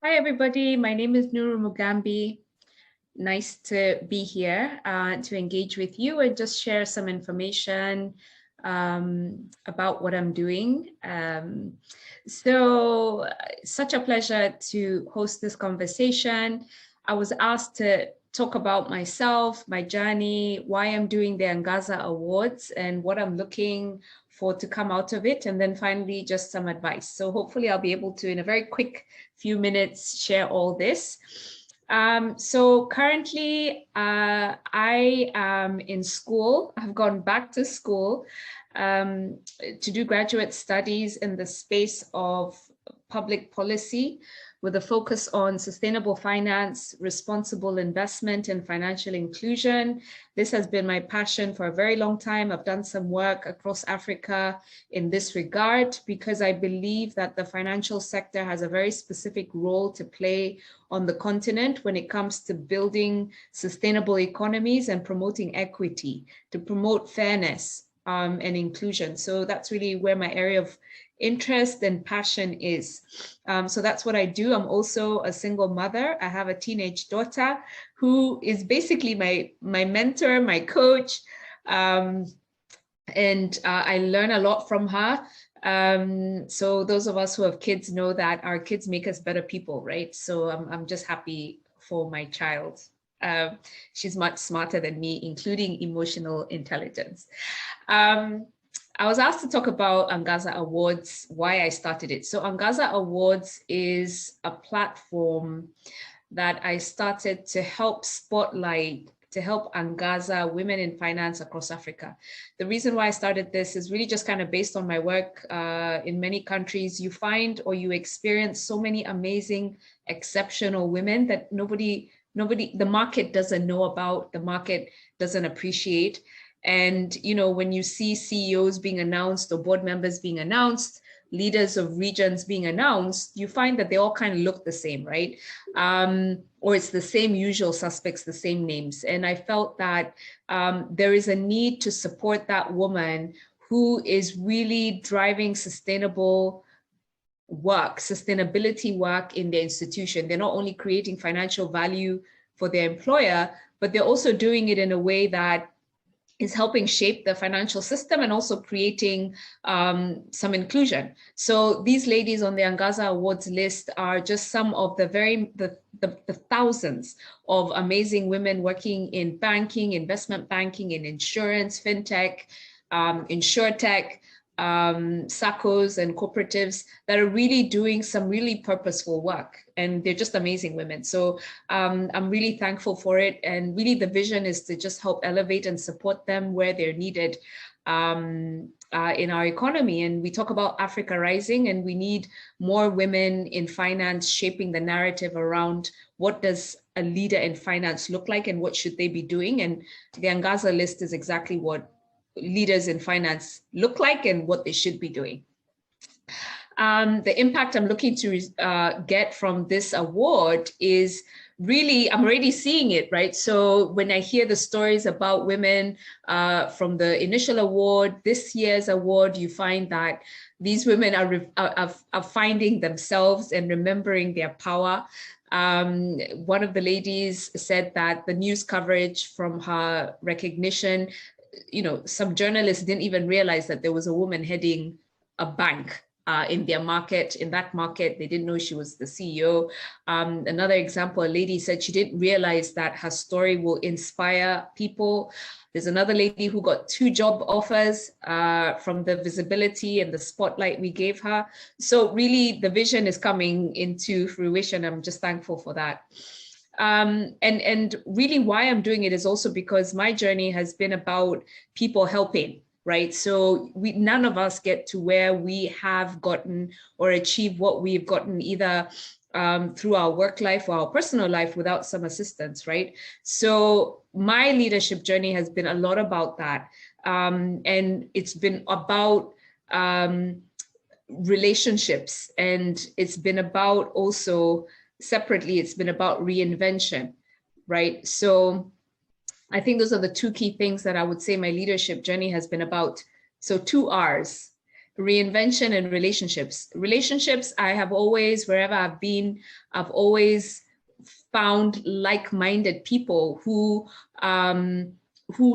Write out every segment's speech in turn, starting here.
Hi, everybody. My name is Nuru Mugambi. Nice to be here to engage with you and just share some information about what I'm doing. Such a pleasure to host this conversation. I was asked to talk about myself, my journey, why I'm doing the GAZA Awards, and what I'm looking for to come out of it, and then finally just some advice. So hopefully I'll be able to, in a very quick few minutes, share all this. So currently I am in school. I've gone back to school to do graduate studies in the space of public policy, with a focus on sustainable finance, responsible investment, and financial inclusion. This has been my passion for a very long time. I've done some work across Africa in this regard because I believe that the financial sector has a very specific role to play on the continent when it comes to building sustainable economies and promoting equity, to promote fairness and inclusion. So that's really where my area of interest and passion is. So that's what I do. I'm also a single mother. I have a teenage daughter who is basically my mentor, my coach, and I learn a lot from her. So those of us who have kids know that our kids make us better people, right? So I'm just happy for my child. She's much smarter than me, including emotional intelligence. I was asked to talk about GAZA Awards, why I started it. So GAZA Awards is a platform that I started to help spotlight, to help GAZA women in finance across Africa. The reason why I started this is really just kind of based on my work in many countries. You find or you experience so many amazing, exceptional women that the market doesn't know about, the market doesn't appreciate. And, you know, when you see CEOs being announced or board members being announced, leaders of regions being announced, you find that they all kind of look the same, right? Or it's the same usual suspects, the same names. And I felt that there is a need to support that woman who is really driving sustainability work in their institution. They're not only creating financial value for their employer, but they're also doing it in a way that is helping shape the financial system and also creating some inclusion. So these ladies on the GAZA Awards list are just some of the thousands of amazing women working in banking, investment banking, in insurance, fintech, insurtech, SACCOs and cooperatives that are really doing some really purposeful work, and they're just amazing women. So I'm really thankful for it, and really the vision is to just help elevate and support them where they're needed in our economy. And we talk about Africa rising, and we need more women in finance shaping the narrative around what does a leader in finance look like and what should they be doing. And the GAZA list is exactly what leaders in finance look like and what they should be doing. The impact I'm looking to get from this award is really, I'm already seeing it, right? So when I hear the stories about women from the initial award, this year's award, you find that these women are finding themselves and remembering their power. One of the ladies said that the news coverage from her recognition, you know, some journalists didn't even realize that there was a woman heading a bank in their market, in that market. They didn't know she was the CEO. Another example, a lady said she didn't realize that her story will inspire people. There's another lady who got 2 job offers from the visibility and the spotlight we gave her. So really the vision is coming into fruition. I'm just thankful for that. And really why I'm doing it is also because my journey has been about people helping, right? So none of us get to where we have gotten or achieve what we've gotten either through our work life or our personal life without some assistance, right? So my leadership journey has been a lot about that. And it's been about relationships, and it's been about also separately, it's been about reinvention, right? So I think those are the 2 key things that I would say my leadership journey has been about. So 2 R's, Reinvention and relationships. Relationships, I have always, wherever I've been, I've always found like-minded people who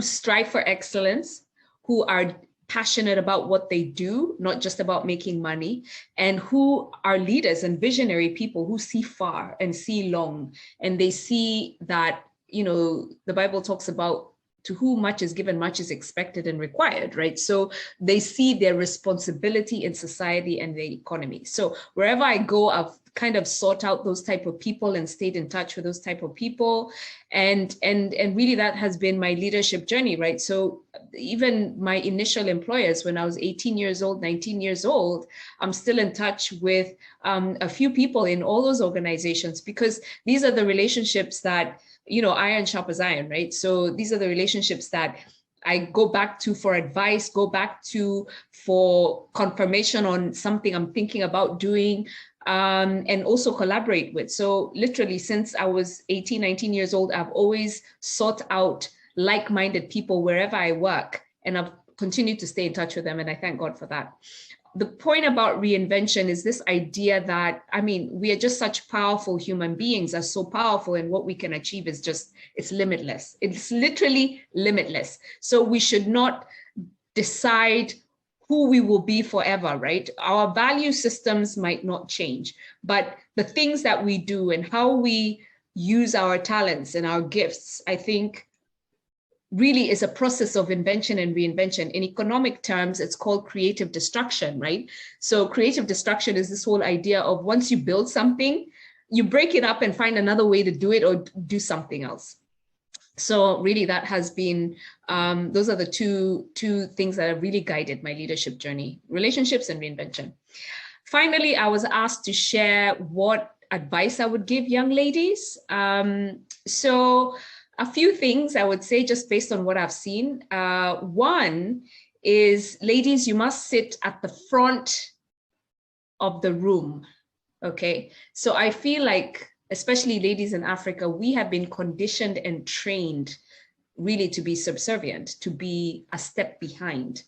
strive for excellence, who are passionate about what they do, not just about making money, and who are leaders and visionary people who see far and see long, and they see that, you know, the Bible talks about to whom much is given, much is expected and required, right? So they see their responsibility in society and the economy. So wherever I go, I've kind of sought out those type of people and stayed in touch with those type of people. And really that has been my leadership journey, right? So even my initial employers, when I was 18 years old, 19 years old, I'm still in touch with a few people in all those organizations, because these are the relationships that, you know, iron sharpens iron, right? So these are the relationships that I go back to for advice, go back to for confirmation on something I'm thinking about doing, and also collaborate with. So literally since I was 18, 19 years old, I've always sought out like-minded people wherever I work, and I've continued to stay in touch with them, and I thank God for that. The point about reinvention is this idea that, I mean, we are just such powerful human beings, are so powerful, and what we can achieve is just, it's limitless. It's literally limitless. So we should not decide who we will be forever, right? Our value systems might not change, but the things that we do and how we use our talents and our gifts, I think, really is a process of invention and reinvention. In economic terms, it's called creative destruction, right? So creative destruction is this whole idea of once you build something, you break it up and find another way to do it or do something else. So really that has been, those are the two things that have really guided my leadership journey: relationships and reinvention. Finally, I was asked to share what advice I would give young ladies. So a few things I would say just based on what I've seen. One is, ladies, you must sit at the front of the room, okay? So I feel like, especially ladies in Africa, we have been conditioned and trained really to be subservient, to be a step behind.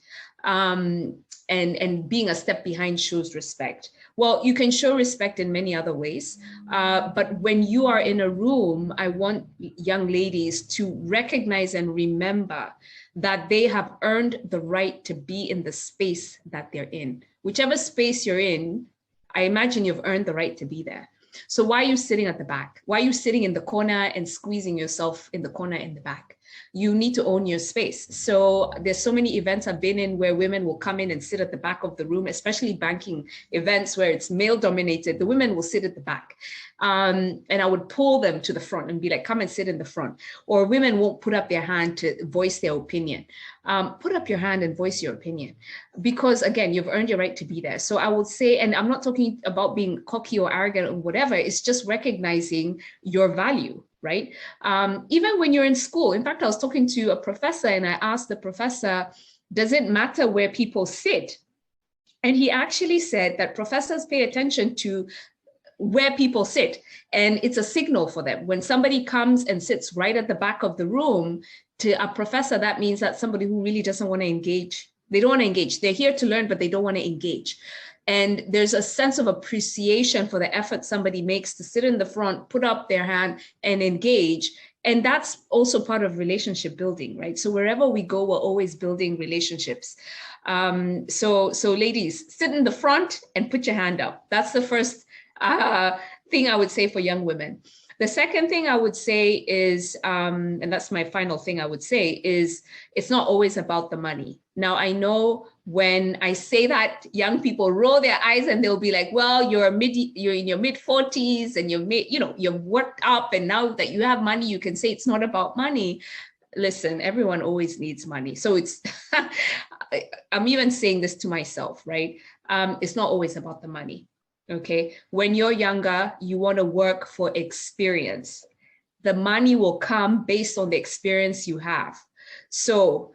And being a step behind shows respect. Well, you can show respect in many other ways, but when you are in a room, I want young ladies to recognize and remember that they have earned the right to be in the space that they're in. Whichever space you're in, I imagine you've earned the right to be there. So why are you sitting at the back? Why are you sitting in the corner and squeezing yourself in the corner in the back? You need to own your space. So there's so many events I've been in where women will come in and sit at the back of the room, especially banking events where it's male dominated. The women will sit at the back. And I would pull them to the front and be like, come and sit in the front. Or women won't put up their hand to voice their opinion. Put up your hand and voice your opinion. Because again, you've earned your right to be there. So I would say, and I'm not talking about being cocky or arrogant or whatever, it's just recognizing your value, right? Even when you're in school. In fact, I was talking to a professor and I asked the professor, does it matter where people sit? And he actually said that professors pay attention to where people sit, and it's a signal for them. When somebody comes and sits right at the back of the room, to a professor, that means that somebody who really doesn't want to engage. They don't want to engage. They're here to learn, but they don't want to engage. And there's a sense of appreciation for the effort somebody makes to sit in the front, put up their hand and engage. And that's also part of relationship building, right? So wherever we go, we're always building relationships. So ladies, sit in the front and put your hand up. That's the first thing I would say for young women. The second thing I would say is, and that's my final thing I would say, is it's not always about the money. Now, I know when I say that, young people roll their eyes and they'll be like, well, you're in your mid 40s and you've worked up, and now that you have money, you can say it's not about money. Listen, everyone always needs money. So it's, I'm even saying this to myself, right? It's not always about the money. Okay, when you're younger, you want to work for experience. The money will come based on the experience you have. So,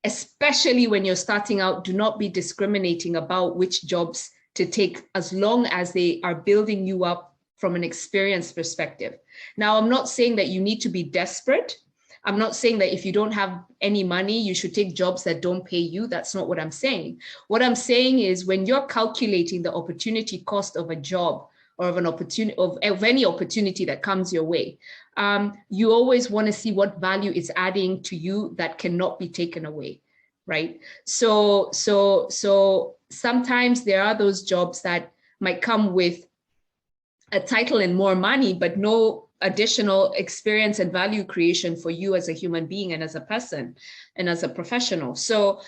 especially when you're starting out, do not be discriminating about which jobs to take, as long as they are building you up from an experience perspective. Now, I'm not saying that you need to be desperate. I'm not saying that if you don't have any money, you should take jobs that don't pay you. That's not what I'm saying. What I'm saying is when you're calculating the opportunity cost of a job or of an opportunity of any opportunity that comes your way, you always want to see what value it's adding to you that cannot be taken away, right? So sometimes there are those jobs that might come with a title and more money, but no additional experience and value creation for you as a human being and as a person and as a professional. So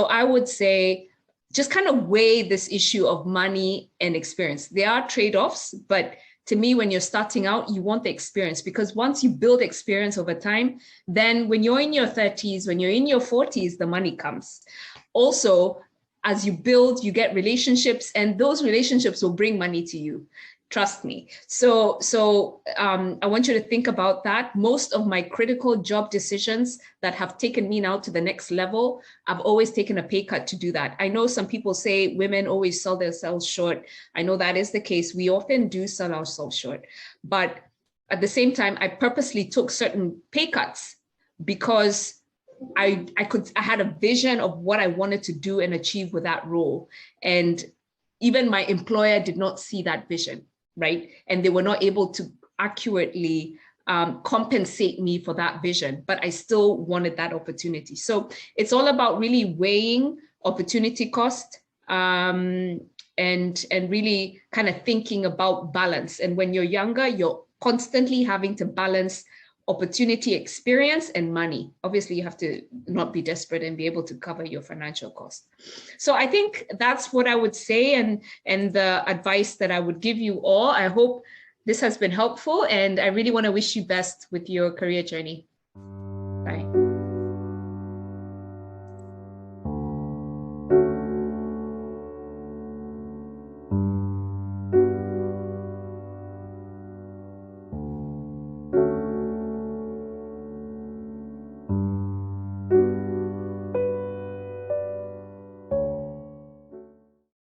I would say just kind of weigh this issue of money and experience. There are trade-offs, but to me, when you're starting out, you want the experience, because once you build experience over time, then when you're in your 30s, when you're in your 40s, the money comes. Also, as you build, you get relationships, and those relationships will bring money to you. Trust me. So I want you to think about that. Most of my critical job decisions that have taken me now to the next level, I've always taken a pay cut to do that. I know some people say women always sell themselves short. I know that is the case. We often do sell ourselves short. But at the same time, I purposely took certain pay cuts because I had a vision of what I wanted to do and achieve with that role. And even my employer did not see that vision, right? And they were not able to accurately compensate me for that vision, but I still wanted that opportunity. So it's all about really weighing opportunity cost and really kind of thinking about balance. And when you're younger, you're constantly having to balance opportunity, experience, and money. Obviously, you have to not be desperate and be able to cover your financial cost. So I think that's what I would say, and the advice that I would give you all. I hope this has been helpful, and I really want to wish you best with your career journey. Bye.